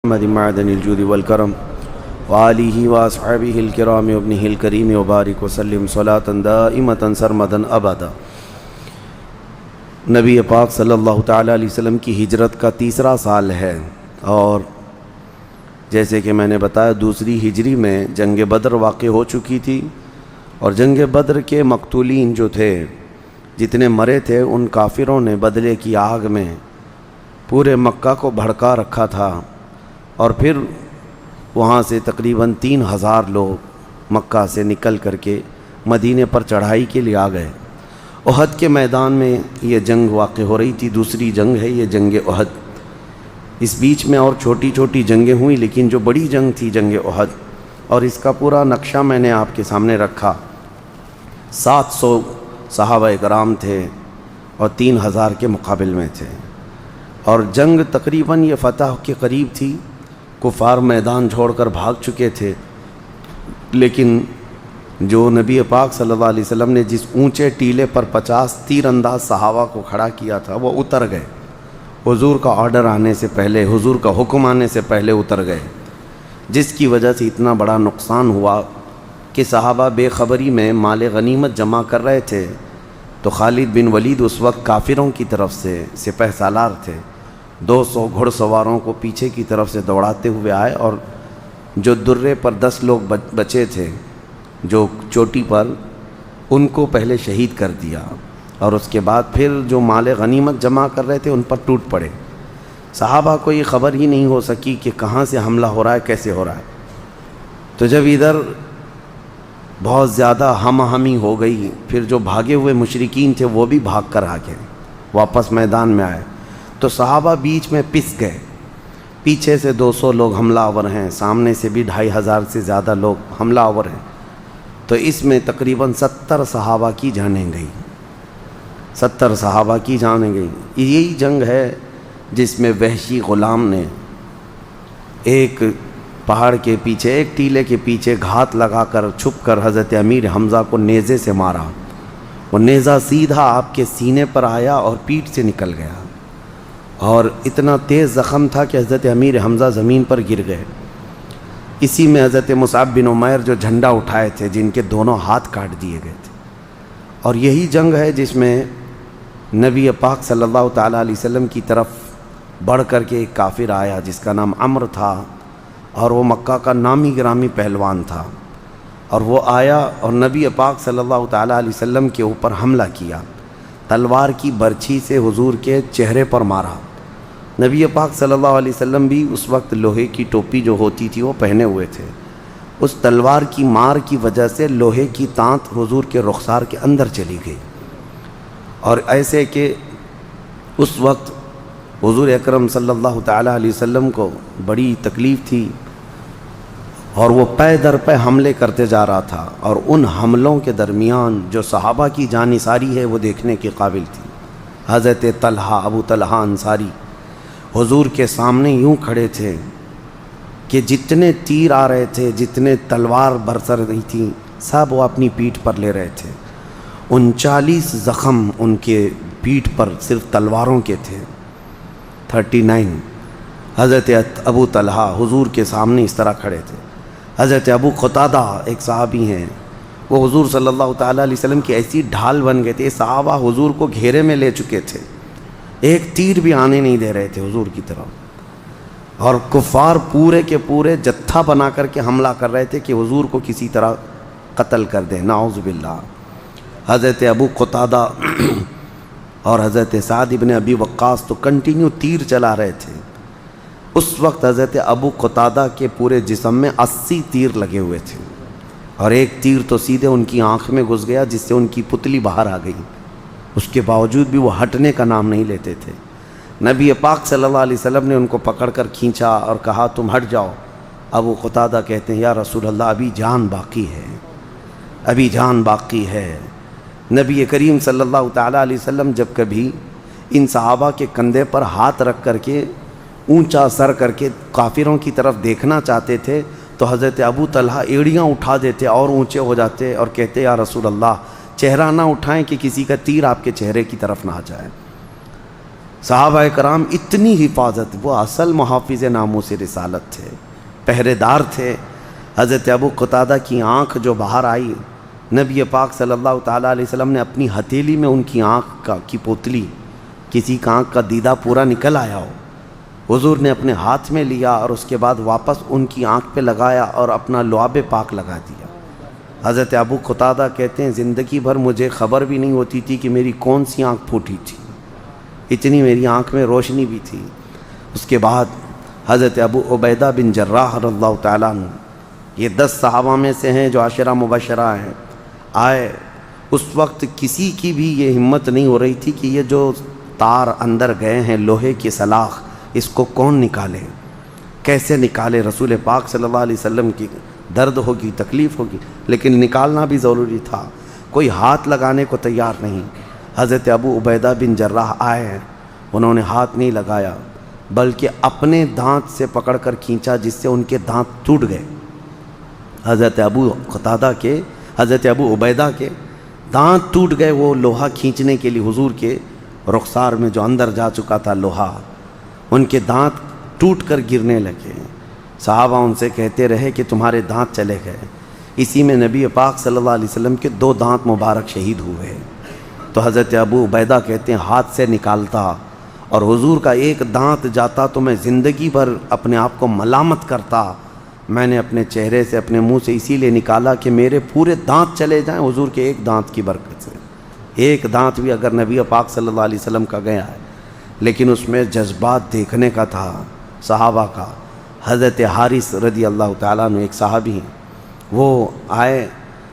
محمد معدن الجود والکرم وآلہ واصحابہ الکرام وابنہ الکریم وبارک وسلم صلاۃ دائمۃ سرمدا ابدا۔ نبی پاک صلی اللہ تعالیٰ علیہ وسلم کی ہجرت کا تیسرا سال ہے، اور جیسے کہ میں نے بتایا دوسری ہجری میں جنگ بدر واقع ہو چکی تھی، اور جنگ بدر کے مقتولین جو تھے، جتنے مرے تھے، ان کافروں نے بدلے کی آگ میں پورے مکہ کو بھڑکا رکھا تھا، اور پھر وہاں سے تقریباً 3000 لوگ مکہ سے نکل کر کے مدینے پر چڑھائی کے لیے آ گئے۔ احد کے میدان میں یہ جنگ واقع ہو رہی تھی، دوسری جنگ ہے یہ جنگ احد۔ اس بیچ میں اور چھوٹی چھوٹی جنگیں ہوئیں، لیکن جو بڑی جنگ تھی جنگ احد، اور اس کا پورا نقشہ میں نے آپ کے سامنے رکھا۔ 700 صحابہ کرام تھے اور 3000 کے مقابل میں تھے، اور جنگ تقریباً یہ فتح کے قریب تھی۔ کفار میدان چھوڑ کر بھاگ چکے تھے، لیکن جو نبی پاک صلی اللہ علیہ وسلم نے جس اونچے ٹیلے پر 50 تیر انداز صحابہ کو کھڑا کیا تھا، وہ اتر گئے۔ حضور کا آرڈر آنے سے پہلے، حضور کا حکم آنے سے پہلے اتر گئے، جس کی وجہ سے اتنا بڑا نقصان ہوا کہ صحابہ بے خبری میں مال غنیمت جمع کر رہے تھے، تو خالد بن ولید اس وقت کافروں کی طرف سے سپہ سالار تھے، 200 گھڑ سواروں کو پیچھے کی طرف سے دوڑاتے ہوئے آئے، اور جو درے پر 10 لوگ بچے تھے جو چوٹی پر، ان کو پہلے شہید کر دیا، اور اس کے بعد پھر جو مال غنیمت جمع کر رہے تھے ان پر ٹوٹ پڑے۔ صحابہ کو یہ خبر ہی نہیں ہو سکی کہ کہاں سے حملہ ہو رہا ہے، کیسے ہو رہا ہے۔ تو جب ادھر بہت زیادہ ہم آہنگی ہو گئی، پھر جو بھاگے ہوئے مشرکین تھے وہ بھی بھاگ کر آگے واپس میدان میں آئے، تو صحابہ بیچ میں پس گئے۔ پیچھے سے 200 لوگ حملہ آور ہیں، سامنے سے بھی 2500 سے زیادہ لوگ حملہ آور ہیں، تو اس میں تقریباً 70 صحابہ کی جانیں گئی، 70 صحابہ کی جانیں گئی۔ یہی جنگ ہے جس میں وحشی غلام نے ایک پہاڑ کے پیچھے، ایک ٹیلے کے پیچھے گھات لگا کر چھپ کر حضرت امیر حمزہ کو نیزے سے مارا۔ وہ نیزہ سیدھا آپ کے سینے پر آیا اور پیٹھ سے نکل گیا، اور اتنا تیز زخم تھا کہ حضرت امیر حمزہ زمین پر گر گئے۔ اسی میں حضرت مصعب بن عمیر جو جھنڈا اٹھائے تھے، جن کے دونوں ہاتھ کاٹ دیے گئے تھے۔ اور یہی جنگ ہے جس میں نبی پاک صلی اللہ تعالیٰ علیہ وسلم کی طرف بڑھ کر کے ایک کافر آیا جس کا نام عمرو تھا، اور وہ مکہ کا نامی گرامی پہلوان تھا، اور وہ آیا اور نبی پاک صلی اللہ تعالیٰ علیہ وسلم کے اوپر حملہ کیا، تلوار کی برچھی سے حضور کے چہرے پر مارا۔ نبی پاک صلی اللہ علیہ وسلم بھی اس وقت لوہے کی ٹوپی جو ہوتی تھی وہ پہنے ہوئے تھے۔ اس تلوار کی مار کی وجہ سے لوہے کی تانت حضور کے رخسار کے اندر چلی گئی، اور ایسے کہ اس وقت حضور اکرم صلی اللہ تعالیٰ علیہ وسلم کو بڑی تکلیف تھی، اور وہ پے در پے حملے کرتے جا رہا تھا، اور ان حملوں کے درمیان جو صحابہ کی جان نثاری ہے وہ دیکھنے کے قابل تھی۔ حضرت طلحہ، ابو طلحہ انصاری حضور کے سامنے یوں کھڑے تھے کہ جتنے تیر آ رہے تھے، جتنے تلوار برسر رہی تھی، سب وہ اپنی پیٹھ پر لے رہے تھے۔ 39 زخم ان کے پیٹھ پر صرف تلواروں کے تھے، 39۔ حضرت ابو طلحہ حضور کے سامنے اس طرح کھڑے تھے۔ حضرت ابو قتادہ ایک صحابی ہیں، وہ حضور صلی اللہ تعالیٰ علیہ وسلم کی ایسی ڈھال بن گئے تھے، صحابہ حضور کو گھیرے میں لے چکے تھے، ایک تیر بھی آنے نہیں دے رہے تھے حضور کی طرف، اور کفار پورے کے پورے جتھا بنا کر کے حملہ کر رہے تھے کہ حضور کو کسی طرح قتل کر دیں، نعوذ باللہ۔ حضرت ابو قتادہ اور حضرت سعد ابن ابی وقاص تو کنٹینیو تیر چلا رہے تھے۔ اس وقت حضرت ابو قتادہ کے پورے جسم میں 80 تیر لگے ہوئے تھے، اور ایک تیر تو سیدھے ان کی آنکھ میں گھس گیا جس سے ان کی پتلی باہر آ گئی۔ اس کے باوجود بھی وہ ہٹنے کا نام نہیں لیتے تھے۔ نبی پاک صلی اللہ علیہ وسلم نے ان کو پکڑ کر کھینچا اور کہا تم ہٹ جاؤ۔ ابو قتادہ کہتے ہیں یا رسول اللہ ابھی جان باقی ہے، ابھی جان باقی ہے۔ نبی کریم صلی اللہ تعالیٰ علیہ وسلم جب کبھی ان صحابہ کے کندھے پر ہاتھ رکھ کر کے اونچا سر کر کے کافروں کی طرف دیکھنا چاہتے تھے، تو حضرت ابو طلحہ ایڑیاں اٹھا دیتے اور اونچے ہو جاتے اور کہتے یا رسول اللہ چہرہ نہ اٹھائیں کہ کسی کا تیر آپ کے چہرے کی طرف نہ آ جائے۔ صحابہ کرام اتنی حفاظت، وہ اصل محافظ ناموس رسالت تھے، پہرے دار تھے۔ حضرت ابو قتادہ کی آنکھ جو باہر آئی، نبی پاک صلی اللہ تعالیٰ علیہ وسلم نے اپنی ہتھیلی میں ان کی آنکھ کی پوتلی، کسی کا آنکھ کا دیدہ پورا نکل آیا ہو، حضور نے اپنے ہاتھ میں لیا اور اس کے بعد واپس ان کی آنکھ پہ لگایا اور اپنا لعاب پاک لگا دیا۔ حضرت ابو قتادہ کہتے ہیں زندگی بھر مجھے خبر بھی نہیں ہوتی تھی کہ میری کون سی آنکھ پھوٹی تھی، اتنی میری آنکھ میں روشنی بھی تھی۔ اس کے بعد حضرت ابو عبیدہ بن جراح رضی اللہ تعالیٰ عنہ، یہ 10 صحابہ میں سے ہیں جو عشرہ مبشرہ ہیں، آئے۔ اس وقت کسی کی بھی یہ ہمت نہیں ہو رہی تھی کہ یہ جو تار اندر گئے ہیں لوہے کی سلاخ، اس کو کون نکالے، کیسے نکالے۔ رسول پاک صلی اللہ علیہ وسلم کی درد ہوگی، تکلیف ہوگی، لیکن نکالنا بھی ضروری تھا، کوئی ہاتھ لگانے کو تیار نہیں۔ حضرت ابو عبیدہ بن جراح آئے ہیں، انہوں نے ہاتھ نہیں لگایا بلکہ اپنے دانت سے پکڑ کر کھینچا جس سے ان کے دانت ٹوٹ گئے۔ حضرت ابو عبیدہ کے دانت ٹوٹ گئے، وہ لوہا کھینچنے کے لیے حضور کے رخسار میں جو اندر جا چکا تھا لوہا، ان کے دانت ٹوٹ کر گرنے لگے۔ صحابہ ان سے کہتے رہے کہ تمہارے دانت چلے گئے۔ اسی میں نبی پاک صلی اللہ علیہ وسلم کے 2 دانت مبارک شہید ہوئے۔ تو حضرت ابو عبیدہ کہتے ہیں ہاتھ سے نکالتا اور حضور کا ایک دانت جاتا تو میں زندگی بھر اپنے آپ کو ملامت کرتا۔ میں نے اپنے چہرے سے، اپنے منہ سے اسی لیے نکالا کہ میرے پورے دانت چلے جائیں حضور کے ایک دانت کی برکت سے۔ ایک دانت بھی اگر نبی پاک صلی اللہ علیہ وسلم کا گیا ہے، لیکن اس میں جذبات دیکھنے کا تھا صحابہ کا۔ حضرت حارث رضی اللہ تعالیٰ عنہ ایک صحابی ہیں، وہ آئے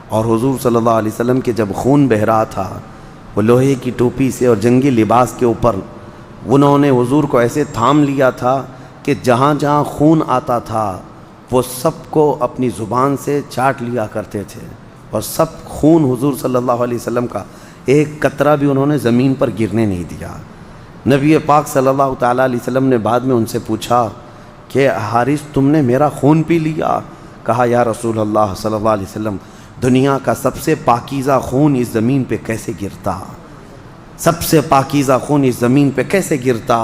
اور حضور صلی اللہ علیہ وسلم کے جب خون بہہ رہا تھا، وہ لوہے کی ٹوپی سے اور جنگی لباس کے اوپر انہوں نے حضور کو ایسے تھام لیا تھا کہ جہاں جہاں خون آتا تھا وہ سب کو اپنی زبان سے چاٹ لیا کرتے تھے، اور سب خون حضور صلی اللہ علیہ وسلم کا ایک قطرہ بھی انہوں نے زمین پر گرنے نہیں دیا۔ نبی پاک صلی اللہ تعالیٰ علیہ وسلم نے بعد میں ان سے پوچھا کہ حارث تم نے میرا خون پی لیا؟ کہا یا رسول اللہ صلی اللہ علیہ وسلم، دنیا کا سب سے پاکیزہ خون اس زمین پہ کیسے گرتا، سب سے پاکیزہ خون اس زمین پہ کیسے گرتا،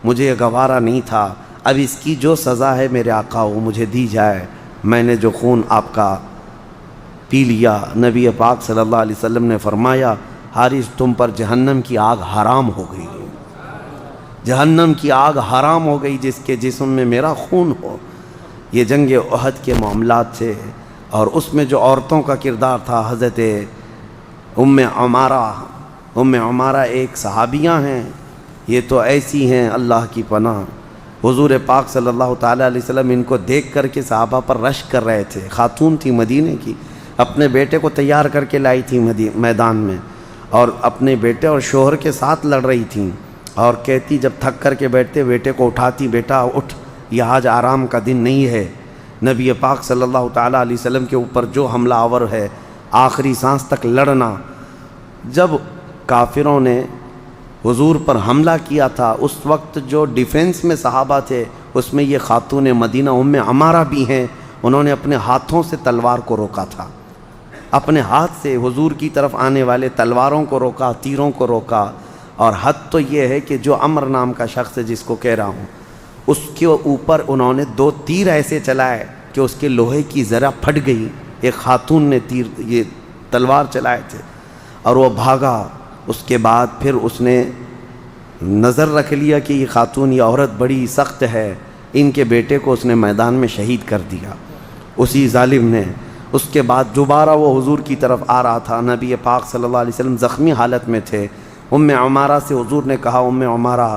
مجھے یہ گوارا نہیں تھا۔ اب اس کی جو سزا ہے میرے آقا وہ مجھے دی جائے، میں نے جو خون آپ کا پی لیا۔ نبی پاک صلی اللہ علیہ وسلم نے فرمایا حارث تم پر جہنم کی آگ حرام ہو گئی، جہنم کی آگ حرام ہو گئی جس کے جسم میں میرا خون ہو۔ یہ جنگ احد کے معاملات تھے، اور اس میں جو عورتوں کا کردار تھا، حضرت ام عمارہ ایک صحابیہ ہیں، یہ تو ایسی ہیں اللہ کی پناہ۔ حضور پاک صلی اللہ تعالیٰ علیہ وسلم ان کو دیکھ کر کے صحابہ پر رشک کر رہے تھے۔ خاتون تھی مدینے کی، اپنے بیٹے کو تیار کر کے لائی تھی میدان میں، اور اپنے بیٹے اور شوہر کے ساتھ لڑ رہی تھیں، اور کہتی جب تھک کر کے بیٹھتے بیٹے کو اٹھاتی، بیٹا اٹھ، یہ آج آرام کا دن نہیں ہے۔ نبی پاک صلی اللہ تعالیٰ علیہ وسلم کے اوپر جو حملہ آور ہے، آخری سانس تک لڑنا۔ جب کافروں نے حضور پر حملہ کیا تھا، اس وقت جو ڈیفنس میں صحابہ تھے اس میں یہ خاتون مدینہ ام عمارہ بھی ہیں، انہوں نے اپنے ہاتھوں سے تلوار کو روکا تھا، اپنے ہاتھ سے حضور کی طرف آنے والے تلواروں کو روکا، تیروں کو روکا۔ اور حد تو یہ ہے کہ جو عمر نام کا شخص ہے جس کو کہہ رہا ہوں، اس کے اوپر انہوں نے 2 تیر ایسے چلائے کہ اس کے لوہے کی ذرا پھٹ گئی۔ ایک خاتون نے یہ تلوار چلائے تھے اور وہ بھاگا۔ اس کے بعد پھر اس نے نظر رکھ لیا کہ یہ خاتون، یہ عورت بڑی سخت ہے، ان کے بیٹے کو اس نے میدان میں شہید کر دیا اسی ظالم نے۔ اس کے بعد دوبارہ وہ حضور کی طرف آ رہا تھا، نبی پاک صلی اللہ علیہ وسلم زخمی حالت میں تھے۔ ام عمارہ سے حضور نے کہا ام عمارہ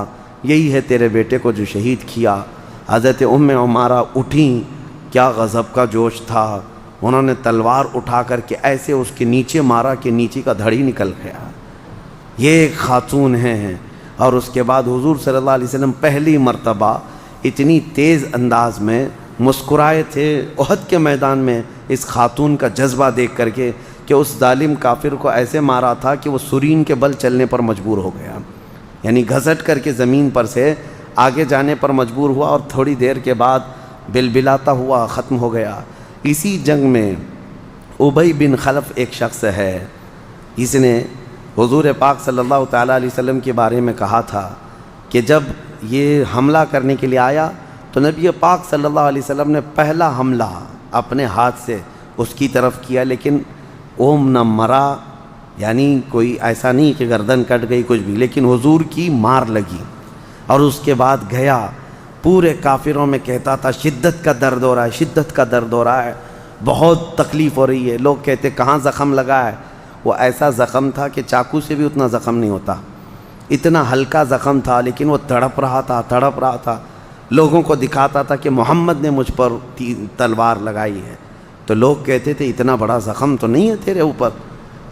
یہی ہے تیرے بیٹے کو جو شہید کیا۔ حضرت ام عمارہ اٹھیں، کیا غضب کا جوش تھا، انہوں نے تلوار اٹھا کر کے ایسے اس کے نیچے مارا کہ نیچے کا دھڑی نکل گیا۔ یہ ایک خاتون ہیں۔ اور اس کے بعد حضور صلی اللہ علیہ وسلم پہلی مرتبہ اتنی تیز انداز میں مسکرائے تھے احد کے میدان میں اس خاتون کا جذبہ دیکھ کر کے کہ اس ظالم کافر کو ایسے مارا تھا کہ وہ سرین کے بل چلنے پر مجبور ہو گیا، یعنی گھسٹ کر کے زمین پر سے آگے جانے پر مجبور ہوا، اور تھوڑی دیر کے بعد بلبلاتا ہوا ختم ہو گیا۔ اسی جنگ میں ابی بن خلف ایک شخص ہے، اس نے حضور پاک صلی اللہ تعالیٰ علیہ وسلم کے بارے میں کہا تھا کہ جب یہ حملہ کرنے کے لیے آیا تو نبی پاک صلی اللہ علیہ وسلم نے پہلا حملہ اپنے ہاتھ سے اس کی طرف کیا، لیکن اوم نہ مرا، یعنی کوئی ایسا نہیں کہ گردن کٹ گئی کچھ بھی، لیکن حضور کی مار لگی۔ اور اس کے بعد گیا پورے کافروں میں کہتا تھا شدت کا درد ہو رہا ہے، شدت کا درد ہو رہا ہے، بہت تکلیف ہو رہی ہے۔ لوگ کہتے کہاں زخم لگا ہے؟ وہ ایسا زخم تھا کہ چاقو سے بھی اتنا زخم نہیں ہوتا، اتنا ہلکا زخم تھا، لیکن وہ تڑپ رہا تھا۔ لوگوں کو دکھاتا تھا کہ محمد نے مجھ پر تلوار لگائی ہے۔ تو لوگ کہتے تھے اتنا بڑا زخم تو نہیں ہے تیرے اوپر؟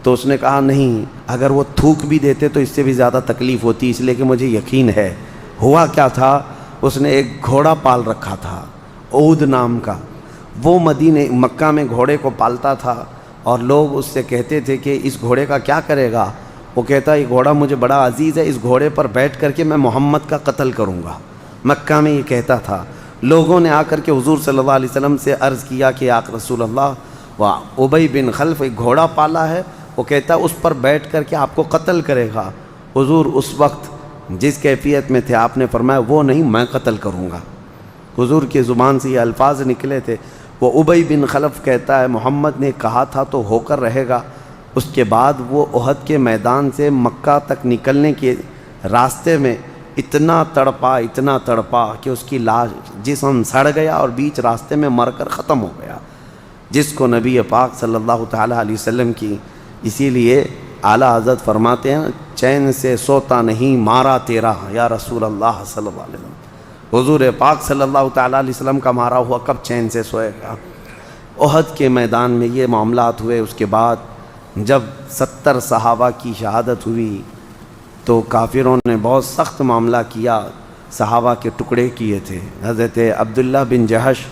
تو اس نے کہا نہیں، اگر وہ تھوک بھی دیتے تو اس سے بھی زیادہ تکلیف ہوتی، اس لیے کہ مجھے یقین ہے۔ ہوا کیا تھا، اس نے ایک گھوڑا پال رکھا تھا عود نام کا، وہ مکہ میں گھوڑے کو پالتا تھا، اور لوگ اس سے کہتے تھے کہ اس گھوڑے کا کیا کرے گا؟ وہ کہتا یہ گھوڑا مجھے بڑا عزیز ہے، اس گھوڑے پر بیٹھ کر کے میں محمد کا قتل کروں گا۔ مکہ میں یہ کہتا تھا۔ لوگوں نے آ کر کے حضور صلی اللہ علیہ وسلم سے عرض کیا کہ یا رسول اللہ، ابی بن خلف ایک گھوڑا پالا ہے، وہ کہتا اس پر بیٹھ کر کے آپ کو قتل کرے گا۔ حضور اس وقت جس کیفیت میں تھے آپ نے فرمایا وہ نہیں، میں قتل کروں گا۔ حضور کی زبان سے یہ الفاظ نکلے تھے۔ وہ ابی بن خلف کہتا ہے محمد نے کہا تھا تو ہو کر رہے گا۔ اس کے بعد وہ احد کے میدان سے مکہ تک نکلنے کے راستے میں اتنا تڑپا کہ اس کی لاش جسم سڑ گیا اور بیچ راستے میں مر کر ختم ہو گیا، جس کو نبی پاک صلی اللہ تعالیٰ علیہ وسلم کی، اسی لیے اعلیٰ حضرت فرماتے ہیں چین سے سوتا نہیں مارا تیرا یا رسول اللہ صلی اللہ علیہ وسلم۔ حضور پاک صلی اللہ تعالیٰ علیہ وسلم کا مارا ہوا کب چین سے سوئے گا؟ احد کے میدان میں یہ معاملات ہوئے۔ اس کے بعد جب 70 صحابہ کی شہادت ہوئی تو کافروں نے بہت سخت معاملہ کیا، صحابہ کے ٹکڑے کیے تھے۔ حضرت عبداللہ بن جہش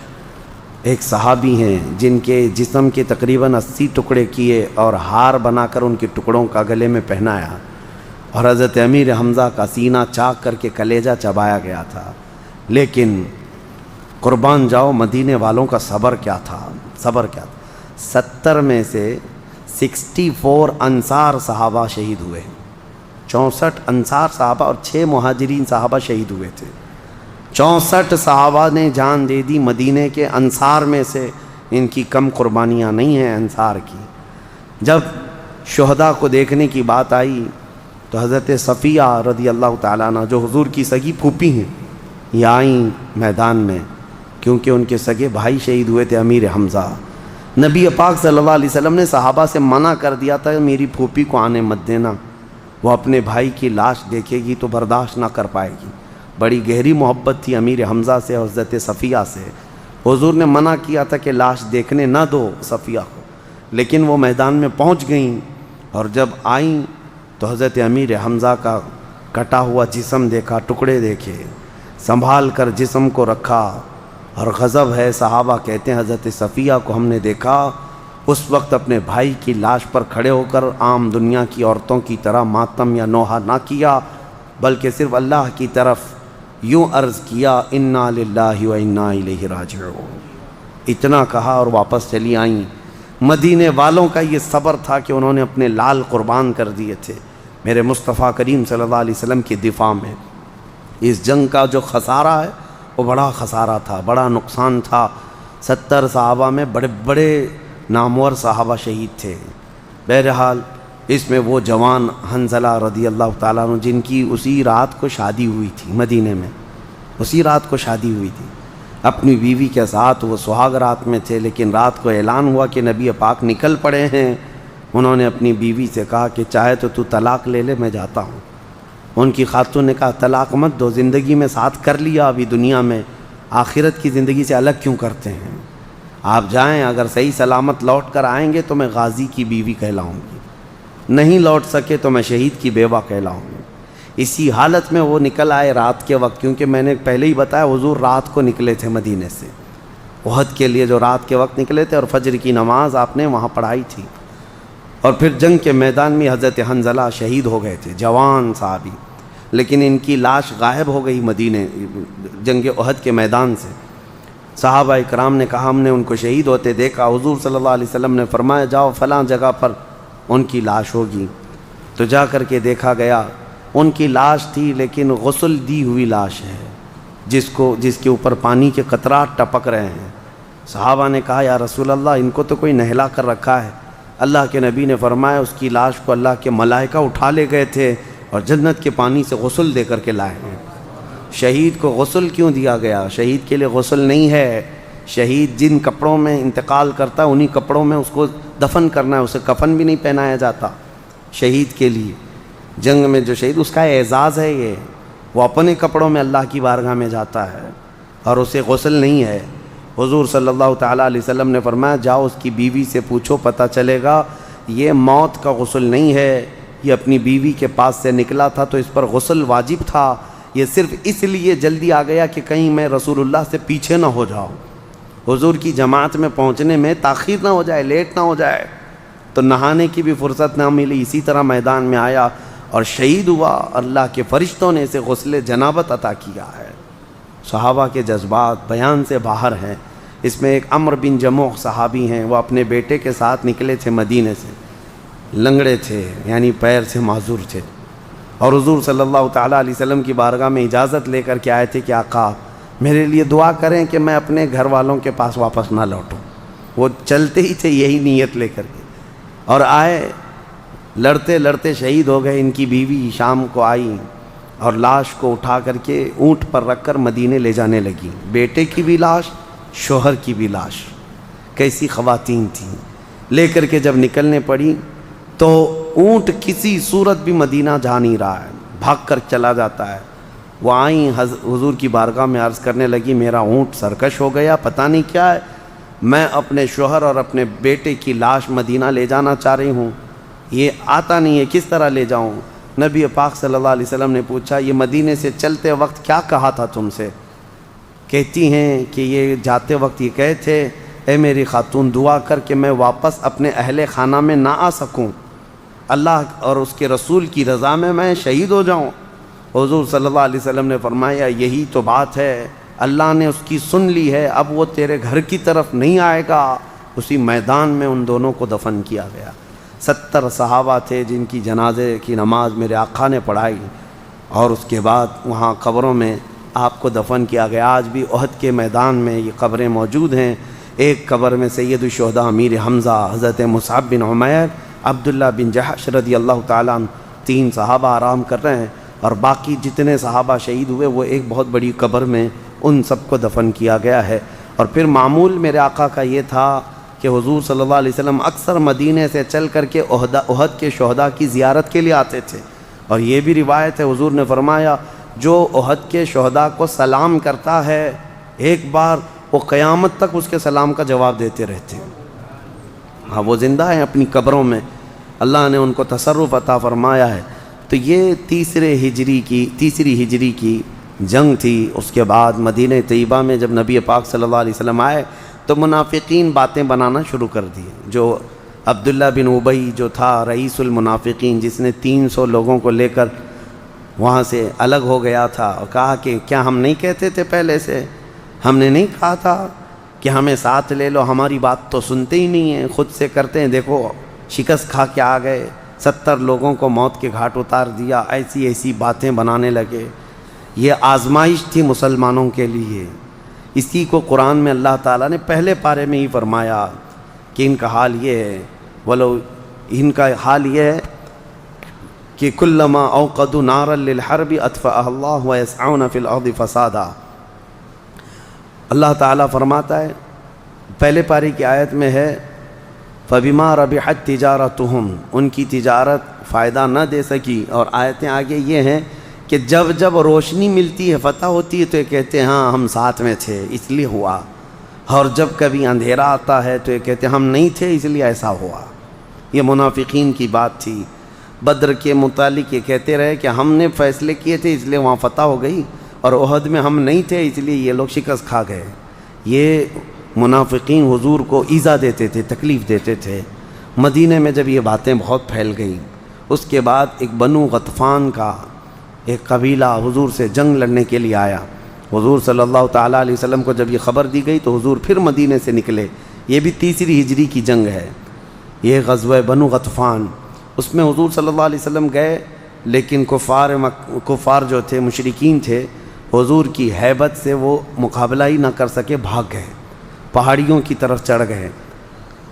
ایک صحابی ہیں جن کے جسم کے تقریباً 80 ٹکڑے کیے اور ہار بنا کر ان کے ٹکڑوں کا گلے میں پہنایا، اور حضرت امیر حمزہ کا سینہ چاک کر کے کلیجہ چبایا گیا تھا۔ لیکن قربان جاؤ مدینے والوں کا صبر کیا تھا، 70 میں سے 64 انصار صحابہ شہید ہوئے، 64 انصار صحابہ اور 6 مہاجرین صحابہ شہید ہوئے تھے۔ 64 صحابہ نے جان دے دی مدینے کے، انصار میں سے ان کی کم قربانیاں نہیں ہیں انصار کی۔ جب شہداء کو دیکھنے کی بات آئی تو حضرت صفیہ رضی اللہ تعالیٰ عنہ جو حضور کی سگی پھوپھی ہیں یہ آئیں میدان میں، کیونکہ ان کے سگے بھائی شہید ہوئے تھے امیر حمزہ۔ نبی پاک صلی اللہ علیہ وسلم نے صحابہ سے منع کر دیا تھا میری پھوپھی کو آنے مت دینا، وہ اپنے بھائی کی لاش دیکھے گی تو برداشت نہ کر پائے گی۔ بڑی گہری محبت تھی امیر حمزہ سے اور حضرت صفیہ سے۔ حضور نے منع کیا تھا کہ لاش دیکھنے نہ دو صفیہ کو، لیکن وہ میدان میں پہنچ گئیں، اور جب آئیں تو حضرت امیر حمزہ کا کٹا ہوا جسم دیکھا، ٹکڑے دیکھے، سنبھال کر جسم کو رکھا، اور غضب ہے۔ صحابہ کہتے ہیں حضرت صفیہ کو ہم نے دیکھا اس وقت اپنے بھائی کی لاش پر کھڑے ہو کر عام دنیا کی عورتوں کی طرح ماتم یا نوحہ نہ کیا، بلکہ صرف اللہ کی طرف یوں عرض کیا انا للہ و انا الیہ راجعون، اتنا کہا اور واپس چلی آئیں۔ مدینے والوں کا یہ صبر تھا کہ انہوں نے اپنے لال قربان کر دیے تھے میرے مصطفیٰ کریم صلی اللہ علیہ وسلم کی دفاع میں۔ اس جنگ کا جو خسارہ ہے وہ بڑا خسارہ تھا، بڑا نقصان تھا۔ 70 صحابہ میں بڑے بڑے نامور صحابہ شہید تھے۔ بہرحال اس میں وہ جوان حنظلہ رضی اللہ تعالیٰ عنہ جن کی اسی رات کو شادی ہوئی تھی، مدینے میں اسی رات کو شادی ہوئی تھی، اپنی بیوی کے ساتھ وہ سہاگ رات میں تھے، لیکن رات کو اعلان ہوا کہ نبی پاک نکل پڑے ہیں۔ انہوں نے اپنی بیوی سے کہا کہ چاہے تو طلاق لے لے، میں جاتا ہوں۔ ان کی خاتون نے کہا طلاق مت دو، زندگی میں ساتھ کر لیا ابھی دنیا میں، آخرت کی زندگی سے الگ کیوں کرتے ہیں؟ آپ جائیں، اگر صحیح سلامت لوٹ کر آئیں گے تو میں غازی کی بیوی کہلاؤں گی، نہیں لوٹ سکے تو میں شہید کی بیوہ کہلاؤں گی۔ اسی حالت میں وہ نکل آئے رات کے وقت، کیونکہ میں نے پہلے ہی بتایا حضور رات کو نکلے تھے مدینے سے احد کے لیے، جو رات کے وقت نکلے تھے، اور فجر کی نماز آپ نے وہاں پڑھائی تھی۔ اور پھر جنگ کے میدان میں حضرت حنظلہ شہید ہو گئے تھے، جوان صحابی، لیکن ان کی لاش غائب ہو گئی مدینے جنگ احد کے میدان سے۔ صحابہ اکرام نے کہا ہم نے ان کو شہید ہوتے دیکھا، حضور صلی اللہ علیہ وسلم نے فرمایا جاؤ فلاں جگہ پر ان کی لاش ہوگی۔ تو جا کر کے دیکھا گیا، ان کی لاش تھی لیکن غسل دی ہوئی لاش ہے، جس کے اوپر پانی کے قطرات ٹپک رہے ہیں۔ صحابہ نے کہا یا رسول اللہ ان کو تو کوئی نہلا کر رکھا ہے۔ اللہ کے نبی نے فرمایا اس کی لاش کو اللہ کے ملائکہ اٹھا لے گئے تھے اور جنت کے پانی سے غسل دے کر کے لائے ہیں۔ شہید کو غسل کیوں دیا گیا؟ شہید کے لیے غسل نہیں ہے، شہید جن کپڑوں میں انتقال کرتا ہے انہی کپڑوں میں اس کو دفن کرنا ہے، اسے کفن بھی نہیں پہنایا جاتا شہید کے لیے۔ جنگ میں جو شہید، اس کا اعزاز ہے یہ، وہ اپنے کپڑوں میں اللہ کی بارگاہ میں جاتا ہے اور اسے غسل نہیں ہے۔ حضور صلی اللہ تعالیٰ علیہ وسلم نے فرمایا جاؤ اس کی بیوی سے پوچھو، پتہ چلے گا یہ موت کا غسل نہیں ہے، یہ اپنی بیوی کے پاس سے نکلا تھا تو اس پر غسل واجب تھا، یہ صرف اس لیے جلدی آ گیا کہ کہیں میں رسول اللہ سے پیچھے نہ ہو جاؤں، حضور کی جماعت میں پہنچنے میں تاخیر نہ ہو جائے، لیٹ نہ ہو جائے، تو نہانے کی بھی فرصت نہ ملی۔ اسی طرح میدان میں آیا اور شہید ہوا، اللہ کے فرشتوں نے اسے غسل جنابت عطا کیا ہے۔ صحابہ کے جذبات بیان سے باہر ہیں۔ اس میں ایک عمر بن جموح صحابی ہیں، وہ اپنے بیٹے کے ساتھ نکلے تھے مدینے سے، لنگڑے تھے یعنی پیر سے معذور تھے، اور حضور صلی اللہ تعالیٰ علیہ وسلم کی بارگاہ میں اجازت لے کر کے آئے تھے کہ آقا میرے لیے دعا کریں کہ میں اپنے گھر والوں کے پاس واپس نہ لوٹوں۔ وہ چلتے ہی تھے یہی نیت لے کر کے، اور آئے، لڑتے لڑتے شہید ہو گئے۔ ان کی بیوی شام کو آئی اور لاش کو اٹھا کر کے اونٹ پر رکھ کر مدینے لے جانے لگی، بیٹے کی بھی لاش، شوہر کی بھی لاش۔ کیسی خواتین تھیں! لے کر کے جب نکلنے پڑی تو اونٹ کسی صورت بھی مدینہ جا نہیں رہا ہے، بھاگ کر چلا جاتا ہے۔ وہ آئیں حضور کی بارگاہ میں عرض کرنے لگی میرا اونٹ سرکش ہو گیا، پتہ نہیں کیا ہے، میں اپنے شوہر اور اپنے بیٹے کی لاش مدینہ لے جانا چاہ رہی ہوں، یہ آتا نہیں ہے، کس طرح لے جاؤں؟ نبی پاک صلی اللہ علیہ وسلم نے پوچھا یہ مدینے سے چلتے وقت کیا کہا تھا تم سے؟ کہتی ہیں کہ یہ جاتے وقت یہ کہے تھے اے میری خاتون دعا کر کہ میں واپس اپنے اہل خانہ میں نہ آ سکوں، اللہ اور اس کے رسول کی رضا میں شہید ہو جاؤں۔ حضور صلی اللہ علیہ وسلم نے فرمایا یہی تو بات ہے، اللہ نے اس کی سن لی ہے، اب وہ تیرے گھر کی طرف نہیں آئے گا۔ اسی میدان میں ان دونوں کو دفن کیا گیا۔ 70 صحابہ تھے جن کی جنازے کی نماز میرے آقا نے پڑھائی، اور اس کے بعد وہاں قبروں میں آپ کو دفن کیا گیا۔ آج بھی احد کے میدان میں یہ قبریں موجود ہیں۔ ایک قبر میں سید الشہداء امیر حمزہ، حضرت مصعب بن عمیر، عبداللہ بن جحش رضی اللہ تعالیٰ عنہ، 3 صحابہ آرام کر رہے ہیں، اور باقی جتنے صحابہ شہید ہوئے وہ ایک بہت بڑی قبر میں ان سب کو دفن کیا گیا ہے۔ اور پھر معمول میرے آقا کا یہ تھا کہ حضور صلی اللہ علیہ وسلم اکثر مدینے سے چل کر کے احد کے شہداء کی زیارت کے لیے آتے تھے، اور یہ بھی روایت ہے حضور نے فرمایا جو احد کے شہداء کو سلام کرتا ہے ایک بار، وہ قیامت تک اس کے سلام کا جواب دیتے رہتے ہیں۔ ہاں وہ زندہ ہیں اپنی قبروں میں، اللہ نے ان کو تصرف عطا فرمایا ہے۔ تو یہ تیسری ہجری کی جنگ تھی۔ اس کے بعد مدینہ طیبہ میں جب نبی پاک صلی اللہ علیہ وسلم آئے تو منافقین باتیں بنانا شروع کر دی۔ جو عبداللہ بن ابی جو تھا رئیس المنافقین، جس نے 300 لوگوں کو لے کر وہاں سے الگ ہو گیا تھا، اور کہا کہ کیا ہم نہیں کہتے تھے پہلے سے، ہم نے نہیں کہا تھا کہ ہمیں ساتھ لے لو، ہماری بات تو سنتے ہی نہیں ہیں، خود سے کرتے ہیں، دیکھو شکست کھا کے آ گئے، 70 لوگوں کو موت کے گھاٹ اتار دیا، ایسی باتیں بنانے لگے۔ یہ آزمائش تھی مسلمانوں کے لیے۔ اسی کو قرآن میں اللہ تعالیٰ نے پہلے پارے میں ہی فرمایا کہ ان کا حال یہ ہے، ان کا حال یہ ہے کہ کلما اوقدوا نارا للحرب اطفأها اللہ ویسعون فی الارض فسادا۔ اللہ تعالیٰ فرماتا ہے پہلے پارے کی آیت میں ہے فبما ربحت تجارتہم، ان کی تجارت فائدہ نہ دے سکی، اور آیتیں آگے یہ ہیں کہ جب روشنی ملتی ہے، فتح ہوتی ہے، تو یہ کہتے ہیں ہاں ہم ساتھ میں تھے اس لیے ہوا، اور جب کبھی اندھیرا آتا ہے تو یہ کہتے ہیں ہم نہیں تھے اس لیے ایسا ہوا۔ یہ منافقین کی بات تھی۔ بدر کے متعلق یہ کہتے رہے کہ ہم نے فیصلے کیے تھے اس لیے وہاں فتح ہو گئی، اور احد میں ہم نہیں تھے اس لیے یہ لوگ شکست کھا گئے۔ یہ منافقین حضور کو ایذا دیتے تھے، تکلیف دیتے تھے۔ مدینہ میں جب یہ باتیں بہت پھیل گئیں، اس کے بعد ایک بنو غطفان کا ایک قبیلہ حضور سے جنگ لڑنے کے لیے آیا۔ حضور صلی اللہ تعالیٰ علیہ وسلم کو جب یہ خبر دی گئی تو حضور پھر مدینہ سے نکلے۔ یہ بھی تیسری ہجری کی جنگ ہے، یہ غزوہ بنو غطفان۔ اس میں حضور صلی اللہ علیہ وسلم گئے، لیکن کفار جو تھے، مشرکین تھے، حضور کی ہیبت سے وہ مقابلہ ہی نہ کر سکے، بھاگ گئے، پہاڑیوں کی طرف چڑھ گئے۔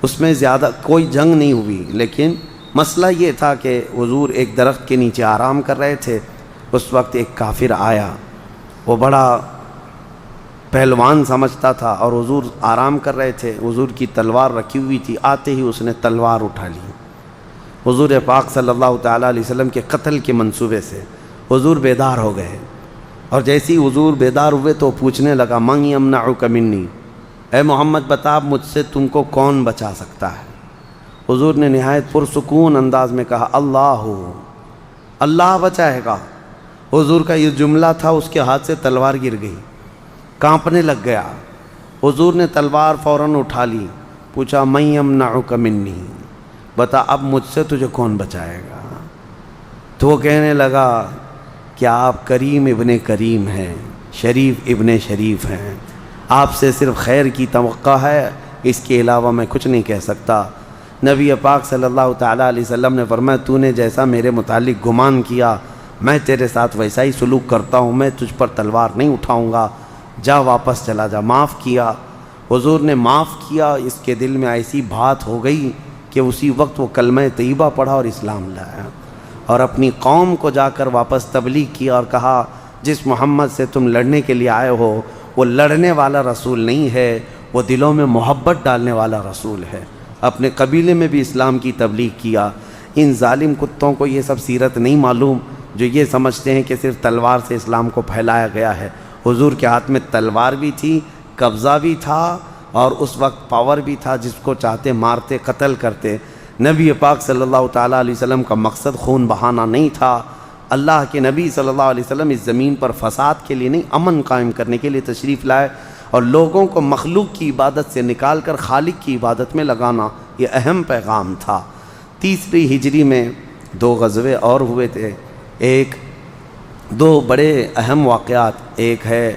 اس میں زیادہ کوئی جنگ نہیں ہوئی، لیکن مسئلہ یہ تھا کہ حضور ایک درخت کے نیچے آرام کر رہے تھے۔ اس وقت ایک کافر آیا، وہ بڑا پہلوان سمجھتا تھا، اور حضور آرام کر رہے تھے، حضور کی تلوار رکھی ہوئی تھی، آتے ہی اس نے تلوار اٹھا لی۔ حضور پاک صلی اللہ تعالیٰ علیہ وسلم کے قتل کے منصوبے سے حضور بیدار ہو گئے، اور جیسے ہی حضور بیدار ہوئے تو پوچھنے لگا، من یمنعک منی، اے محمد بتا مجھ سے تم کو کون بچا سکتا ہے؟ حضور نے نہایت پرسکون انداز میں کہا، اللہ بچائے گا۔ حضور کا یہ جملہ تھا، اس کے ہاتھ سے تلوار گر گئی، کانپنے لگ گیا۔ حضور نے تلوار فوراً اٹھا لی، پوچھا، من یمنعک منی، بتا اب مجھ سے تجھے کون بچائے گا؟ تو وہ کہنے لگا کہ آپ کریم ابن کریم ہیں، شریف ابن شریف ہیں، آپ سے صرف خیر کی توقع ہے، اس کے علاوہ میں کچھ نہیں کہہ سکتا۔ نبی پاک صلی اللہ تعالیٰ علیہ وسلم نے فرمایا، تو نے جیسا میرے متعلق گمان کیا میں تیرے ساتھ ویسا ہی سلوک کرتا ہوں، میں تجھ پر تلوار نہیں اٹھاؤں گا، جا واپس چلا جا۔ معاف کیا۔ حضور نے معاف کیا، اس کے دل میں ایسی بات ہو گئی کہ اسی وقت وہ کلمہ طیبہ پڑھا اور اسلام لایا، اور اپنی قوم کو جا کر واپس تبلیغ کیا اور کہا، جس محمد سے تم لڑنے کے لیے آئے ہو وہ لڑنے والا رسول نہیں ہے، وہ دلوں میں محبت ڈالنے والا رسول ہے۔ اپنے قبیلے میں بھی اسلام کی تبلیغ کیا۔ ان ظالم کتوں کو یہ سب سیرت نہیں معلوم، جو یہ سمجھتے ہیں کہ صرف تلوار سے اسلام کو پھیلایا گیا ہے۔ حضور کے ہاتھ میں تلوار بھی تھی، قبضہ بھی تھا، اور اس وقت پاور بھی تھا، جس کو چاہتے مارتے، قتل کرتے۔ نبی پاک صلی اللہ تعالیٰ علیہ وسلم کا مقصد خون بہانا نہیں تھا۔ اللہ کے نبی صلی اللہ علیہ وسلم اس زمین پر فساد کے لیے نہیں، امن قائم کرنے کے لیے تشریف لائے، اور لوگوں کو مخلوق کی عبادت سے نکال کر خالق کی عبادت میں لگانا، یہ اہم پیغام تھا۔ تیسری ہجری میں 2 غزوے اور ہوئے تھے، دو بڑے اہم واقعات۔ ایک ہے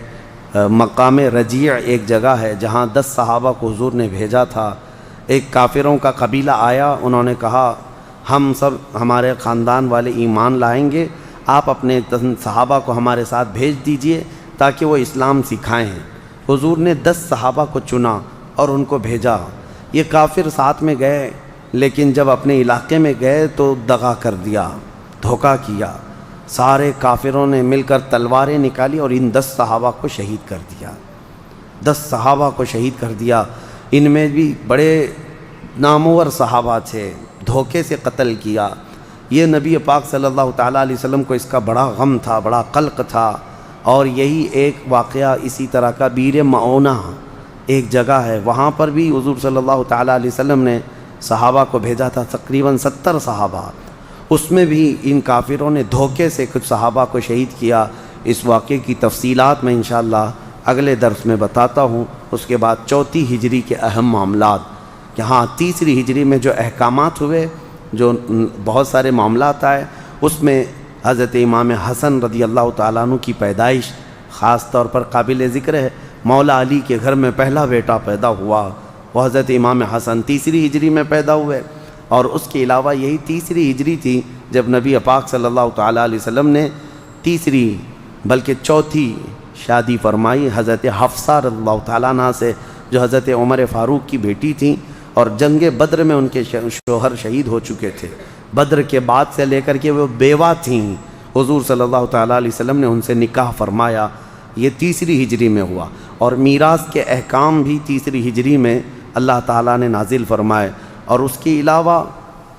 مقام رجیع، ایک جگہ ہے جہاں 10 صحابہ کو حضور نے بھیجا تھا۔ ایک کافروں کا قبیلہ آیا، انہوں نے کہا، ہم سب ہمارے خاندان والے ایمان لائیں گے، آپ اپنے صحابہ کو ہمارے ساتھ بھیج دیجئے تاکہ وہ اسلام سکھائیں۔ حضور نے 10 صحابہ کو چنا اور ان کو بھیجا۔ یہ کافر ساتھ میں گئے، لیکن جب اپنے علاقے میں گئے تو دغا کر دیا، دھوکہ کیا۔ سارے کافروں نے مل کر تلواریں نکالی اور ان 10 صحابہ کو شہید کر دیا۔ 10 صحابہ کو شہید کر دیا۔ ان میں بھی بڑے نامور صحابہ تھے، دھوکے سے قتل کیا۔ یہ نبی پاک صلی اللہ تعالیٰ علیہ وسلم کو اس کا بڑا غم تھا، بڑا قلق تھا۔ اور یہی ایک واقعہ اسی طرح کا بیر معونہ ایک جگہ ہے، وہاں پر بھی حضور صلی اللہ تعالیٰ علیہ وسلم نے صحابہ کو بھیجا تھا، تقریباً 70 صحابہ۔ اس میں بھی ان کافروں نے دھوکے سے کچھ صحابہ کو شہید کیا۔ اس واقعے کی تفصیلات میں انشاءاللہ اگلے درس میں بتاتا ہوں۔ اس کے بعد 4 ہجری کے اہم معاملات، یہاں 3 ہجری میں جو احکامات ہوئے، جو بہت سارے معاملات آئے، اس میں حضرت امام حسن رضی اللہ تعالیٰ عنہ کی پیدائش خاص طور پر قابل ذکر ہے۔ مولا علی کے گھر میں پہلا بیٹا پیدا ہوا، وہ حضرت امام حسن 3 ہجری میں پیدا ہوئے۔ اور اس کے علاوہ یہی 3 ہجری تھی جب نبی پاک صلی اللہ تعالیٰ علیہ وسلم نے 3 بلکہ 4 شادی فرمائی حضرت حفصہ رضی اللہ تعالیٰ عنہ سے، جو حضرت عمر فاروق کی بیٹی تھیں، اور جنگ بدر میں ان کے شوہر شہید ہو چکے تھے۔ بدر کے بعد سے لے کر کے وہ بیوہ تھیں، حضور صلی اللہ تعالیٰ علیہ وسلم نے ان سے نکاح فرمایا۔ یہ 3 ہجری میں ہوا، اور میراث کے احکام بھی 3 ہجری میں اللہ تعالیٰ نے نازل فرمائے۔ اور اس کے علاوہ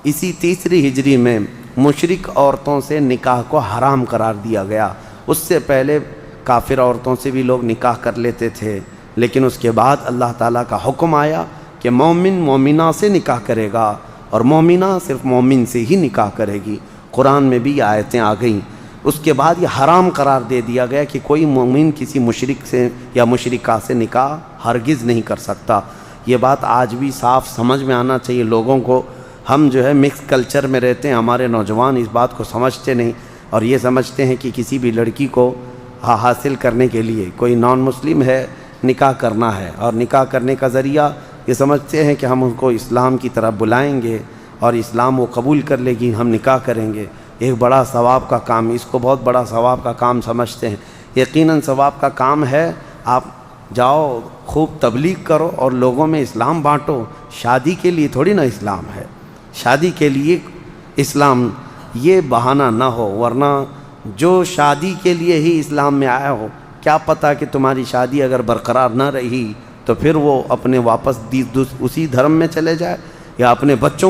اسی 3 ہجری میں مشرک عورتوں سے نکاح کو حرام قرار دیا گیا۔ اس سے پہلے کافر عورتوں سے بھی لوگ نکاح کر لیتے تھے، لیکن اس کے بعد اللہ تعالیٰ کا حکم آیا کہ مومن مومنہ سے نکاح کرے گا، اور مومنہ صرف مومن سے ہی نکاح کرے گی۔ قرآن میں بھی یہ آیتیں آ گئیں۔ اس کے بعد یہ حرام قرار دے دیا گیا کہ کوئی مومن کسی مشرک سے یا مشرکہ سے نکاح ہرگز نہیں کر سکتا۔ یہ بات آج بھی صاف سمجھ میں آنا چاہیے لوگوں کو۔ ہم جو ہے مکس کلچر میں رہتے ہیں، ہمارے نوجوان اس بات کو سمجھتے نہیں، اور یہ سمجھتے ہیں کہ کسی بھی لڑکی کو حاصل کرنے کے لیے کوئی نان مسلم ہے، نکاح کرنا ہے، اور نکاح کرنے کا ذریعہ یہ سمجھتے ہیں کہ ہم ان کو اسلام کی طرف بلائیں گے اور اسلام وہ قبول کر لے گی، ہم نکاح کریں گے۔ ایک بڑا ثواب کا کام، اس کو بہت بڑا ثواب کا کام سمجھتے ہیں۔ یقیناً ثواب کا کام ہے، آپ جاؤ خوب تبلیغ کرو اور لوگوں میں اسلام بانٹو۔ شادی کے لیے تھوڑی نا اسلام ہے، شادی کے لیے اسلام یہ بہانہ نہ ہو، ورنہ جو شادی کے لیے ہی اسلام میں آیا ہو، کیا پتہ کہ تمہاری شادی اگر برقرار نہ رہی تو پھر وہ اپنے واپس اسی دھرم میں چلے جائے یا اپنے بچوں